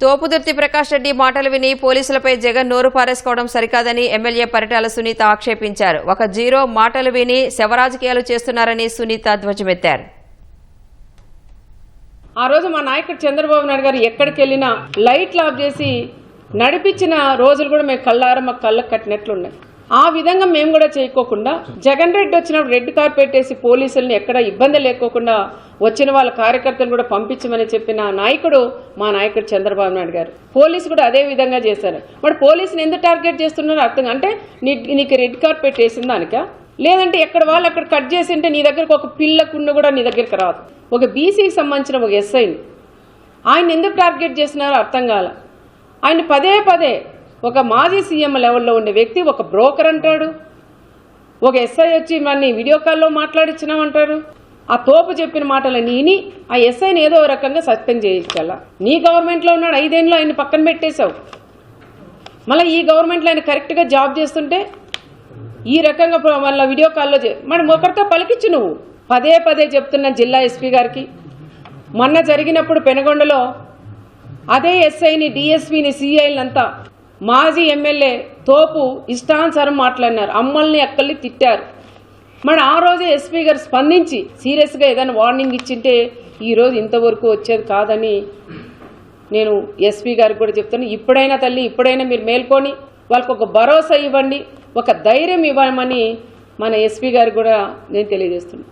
తోపుదుర్తి ప్రకాష్ రెడ్డి మాటలు విని పోలీసులపై జగన్ నోరు పారేసుకోవడం సరికాదని ఎమ్మెల్యే పరిటాల సునీత ఆక్షేపించారు. ఒక జీరో మాటలు విని శవరాజకీయాలు చేస్తున్నారని సునీత ధ్వజమెత్తారు. ఆ రోజు మా నాయకుడు చంద్రబాబు నాయుడు గారు ఎక్కడికి వెళ్ళినా లైట్లు ఆఫ్ చేసి నడిపించిన రోజులు కూడా మేము కళ్ళారా మాకు కళ్ళకు కట్టినట్లున్నాయి. ఆ విధంగా మేము కూడా చేయకోకుండా జగన్ రెడ్డి వచ్చినప్పుడు రెడ్ కార్పెట్ వేసి పోలీసుల్ని ఎక్కడ ఇబ్బంది లేకోకుండా వచ్చిన వాళ్ళ కార్యకర్తలు కూడా పంపించమని చెప్పిన నాయకుడు మా నాయకుడు చంద్రబాబు నాయుడు గారు. పోలీసు కూడా అదే విధంగా చేశారు. మరి పోలీసుని ఎందుకు టార్గెట్ చేస్తున్నారో అర్థం అంటే నీకు రెడ్ కార్పెట్ వేసిన దానిక, లేదంటే ఎక్కడ వాళ్ళు అక్కడ కట్ చేసి ఉంటే నీ దగ్గరకు ఒక పిల్లకుండా కూడా నీ దగ్గరికి రాదు. ఒక బీసీకి సంబంధించిన ఒక ఎస్ఐని ఆయన ఎందుకు టార్గెట్ చేస్తున్నారో అర్థం కాల. ఆయన పదే పదే ఒక మాజీ సీఎం లెవెల్లో ఉండే వ్యక్తి ఒక బ్రోకర్ అంటాడు, ఒక ఎస్ఐ వచ్చి మన వీడియో కాల్లో మాట్లాడించినామంటారు. ఆ తోపు చెప్పిన మాటలు నీని ఆ ఎస్ఐని ఏదో రకంగా సస్పెండ్ చేయించాలా. నీ గవర్నమెంట్లో ఉన్నాడు, 5 ఏళ్ళు ఆయన పక్కన పెట్టేశావు. మళ్ళీ ఈ గవర్నమెంట్లో ఆయన కరెక్ట్గా జాబ్ చేస్తుంటే ఈ రకంగా మళ్ళీ వీడియో కాల్లో మరి ఒకరితో పలికించు. నువ్వు పదే పదే చెప్తున్న జిల్లా ఎస్పీ గారికి మొన్న జరిగినప్పుడు పెనగొండలో అదే ఎస్ఐని, డిఎస్పీని, సిఐలంతా మాజీ ఎమ్మెల్యే తోపు ఇష్టానుసారం మాట్లాడినారు, అమ్మల్ని అక్కల్ని తిట్టారు. మరి ఆ రోజే ఎస్పీ గారు స్పందించి సీరియస్గా ఏదైనా వార్నింగ్ ఇచ్చింటే ఈరోజు ఇంతవరకు వచ్చేది కాదని నేను ఎస్పీ గారికి కూడా చెప్తాను. ఇప్పుడైనా తల్లి, ఇప్పుడైనా మీరు మేల్కొని వాళ్ళకు ఒక భరోసా ఇవ్వండి, ఒక ధైర్యం ఇవ్వమని మన ఎస్పీ గారికి కూడా నేను తెలియజేస్తున్నాను.